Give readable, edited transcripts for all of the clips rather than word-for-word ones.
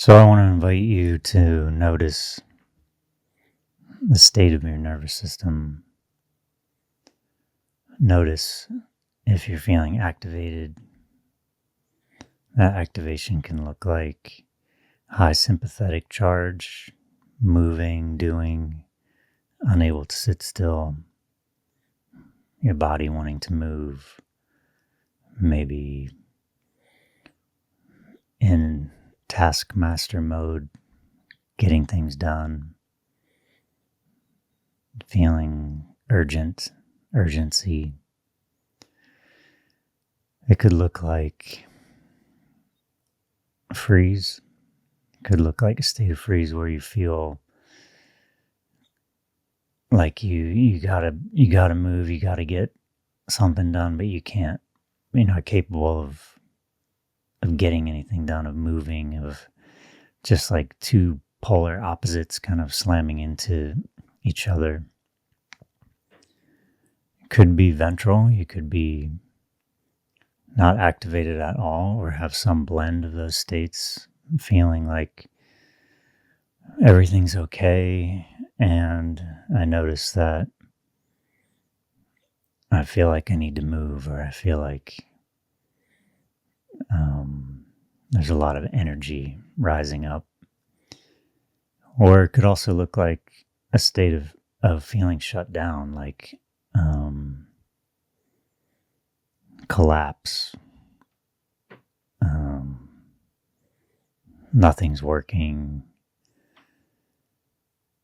So I want to invite you to notice the state of your nervous system. Notice if you're feeling activated. That activation can look like high sympathetic charge, moving, doing, unable to sit still, your body wanting to move, maybe in taskmaster mode, getting things done, feeling urgency. It could look like freeze. It could look like a state of freeze where you feel like you gotta move, you gotta get something done, but you can't. You're not capable of getting anything done, of moving, of just like two polar opposites kind of slamming into each other. It could be ventral. You could be not activated at all or have some blend of those states, feeling like everything's okay. And I notice that I feel like I need to move, or I feel like there's a lot of energy rising up. Or it could also look like a state of feeling shut down, like collapse. Nothing's working,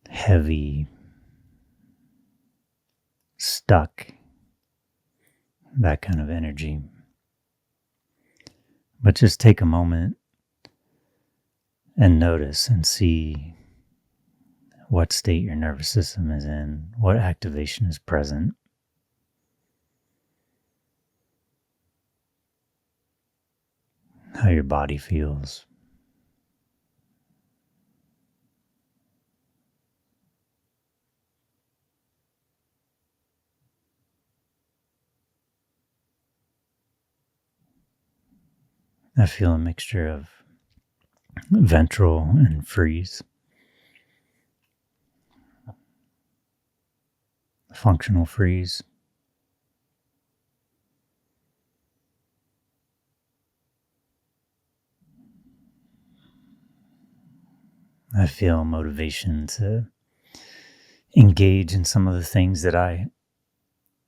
heavy, stuck, that kind of energy. But just take a moment and notice and see what state your nervous system is in, what activation is present. How your body feels. I feel a mixture of ventral and freeze. Functional freeze. I feel motivation to engage in some of the things that I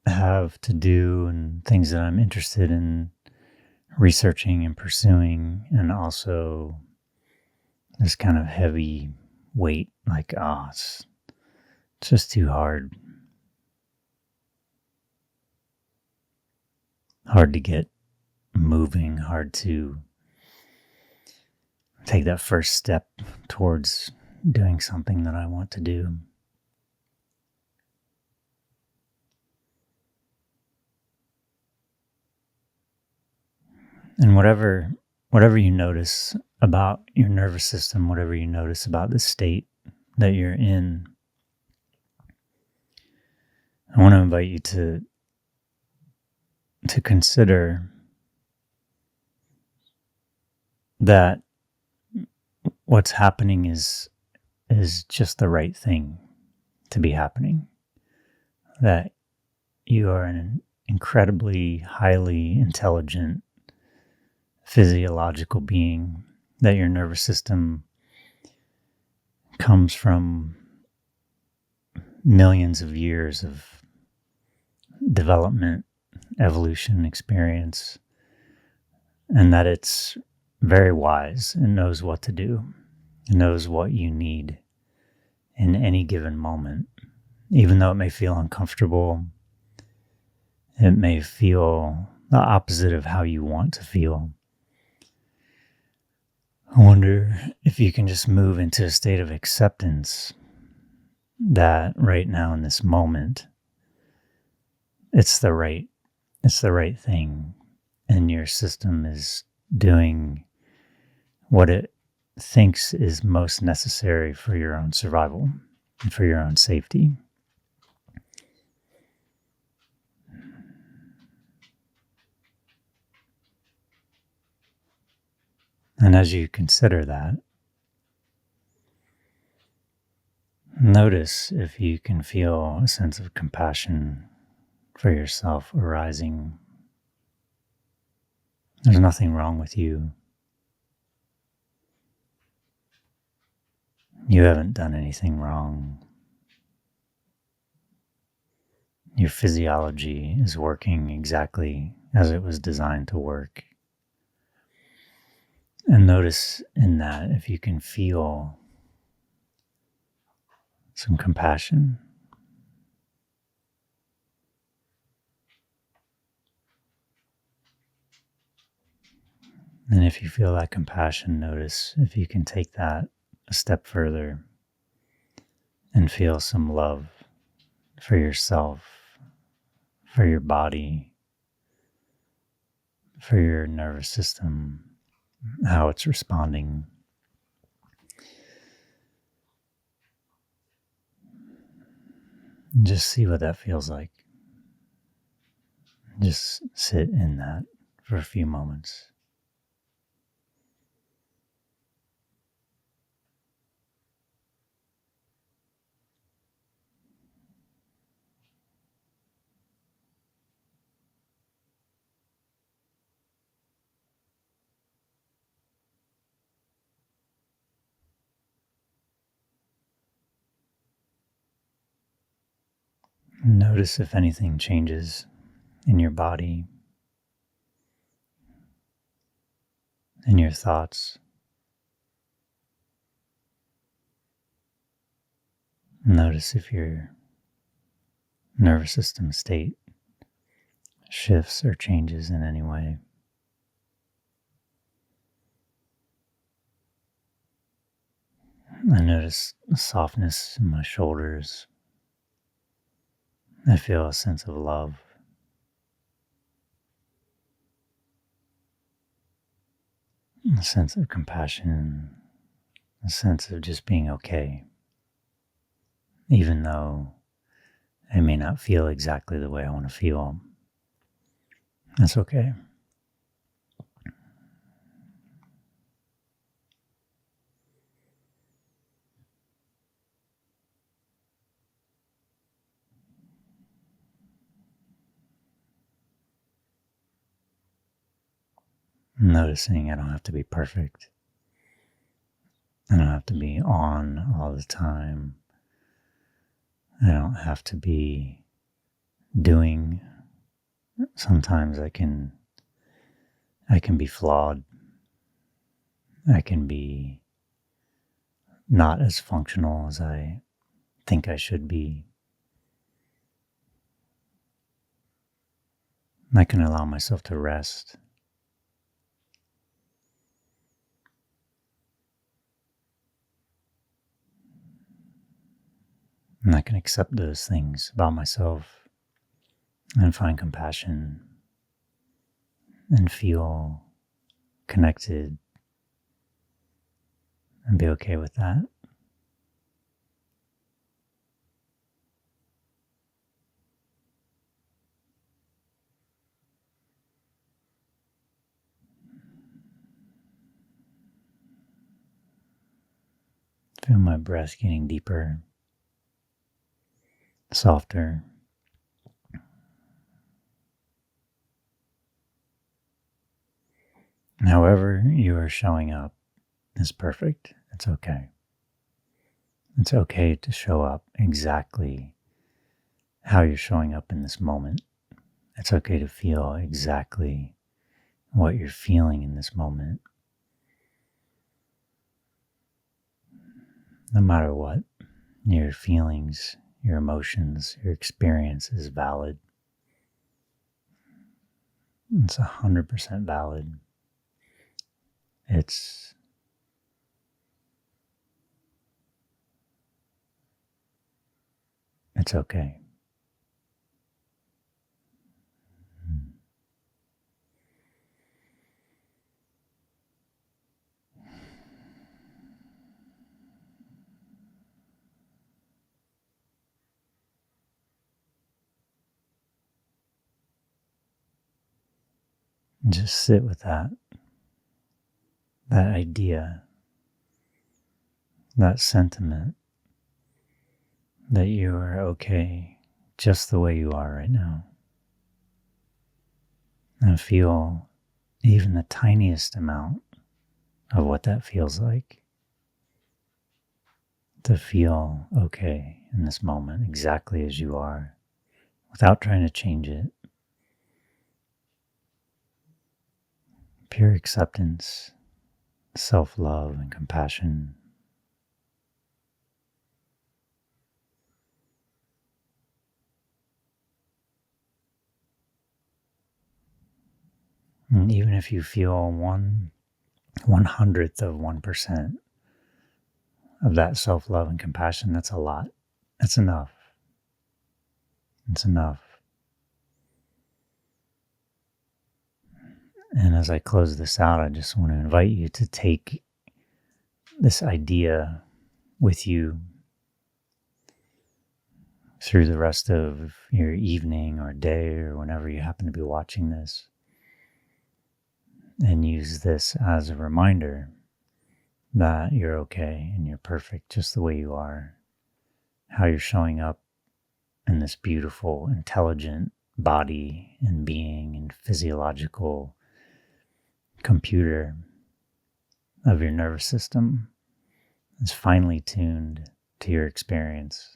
have to do and things that I'm interested in researching and pursuing, and also this kind of heavy weight, like, it's just too hard. Hard to get moving, hard to take that first step towards doing something that I want to do. And whatever you notice about your nervous system, whatever you notice about the state that you're in, I want to invite you to consider that what's happening is just the right thing to be happening. That you are an incredibly highly intelligent physiological being, that your nervous system comes from millions of years of development, evolution, experience, and that it's very wise and knows what to do, knows what you need in any given moment. Even though it may feel uncomfortable, it may feel the opposite of how you want to feel. I wonder if you can just move into a state of acceptance that right now in this moment, it's the right thing, and your system is doing what it thinks is most necessary for your own survival and for your own safety. And as you consider that, Notice if you can feel a sense of compassion for yourself arising. There's nothing wrong with you. You haven't done anything wrong. Your physiology is working exactly as it was designed to work. And notice in that if you can feel some compassion. And if you feel that compassion, notice if you can take that a step further and feel some love for yourself, for your body, for your nervous system, how it's responding. Just see what that feels like. Just sit in that for a few moments. Notice if anything changes in your body, in your thoughts. Notice if your nervous system state shifts or changes in any way. I notice a softness in my shoulders. I feel a sense of love. A sense of compassion, a sense of just being okay, even though I may not feel exactly the way I want to feel. That's okay. Noticing I don't have to be perfect. I don't have to be on all the time. I don't have to be doing. Sometimes I can be flawed. I can be not as functional as I think I should be. I can allow myself to rest. And I can accept those things about myself and find compassion and feel connected and be okay with that. Feel my breath getting deeper, softer. However you are showing up is perfect. It's okay. It's okay to show up exactly how you're showing up in this moment. It's okay to feel exactly what you're feeling in this moment. No matter what, your feelings, your emotions, your experience is valid. It's 100% valid. It's okay. Just sit with that idea, that sentiment, that you are okay just the way you are right now. And feel even the tiniest amount of what that feels like. To feel okay in this moment exactly as you are without trying to change it. Pure acceptance, self-love, and compassion. And even if you feel 1/100th of 1% of that self-love and compassion, that's a lot. That's enough. It's enough. And as I close this out, I just want to invite you to take this idea with you through the rest of your evening or day or whenever you happen to be watching this, and use this as a reminder that you're okay and you're perfect just the way you are, how you're showing up in this beautiful, intelligent body and being and physiological computer of your nervous system is finely tuned to your experience,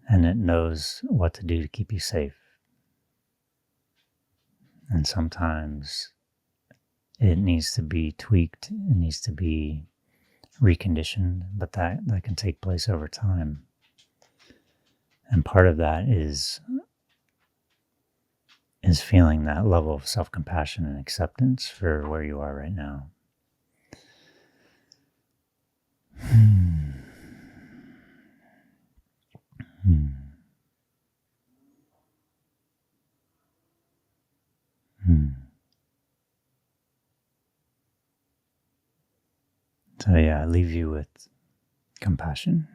and it knows what to do to keep you safe. And sometimes it needs to be tweaked, it needs to be reconditioned, but that can take place over time. And part of that is feeling that level of self-compassion and acceptance for where you are right now. So yeah, I leave you with compassion.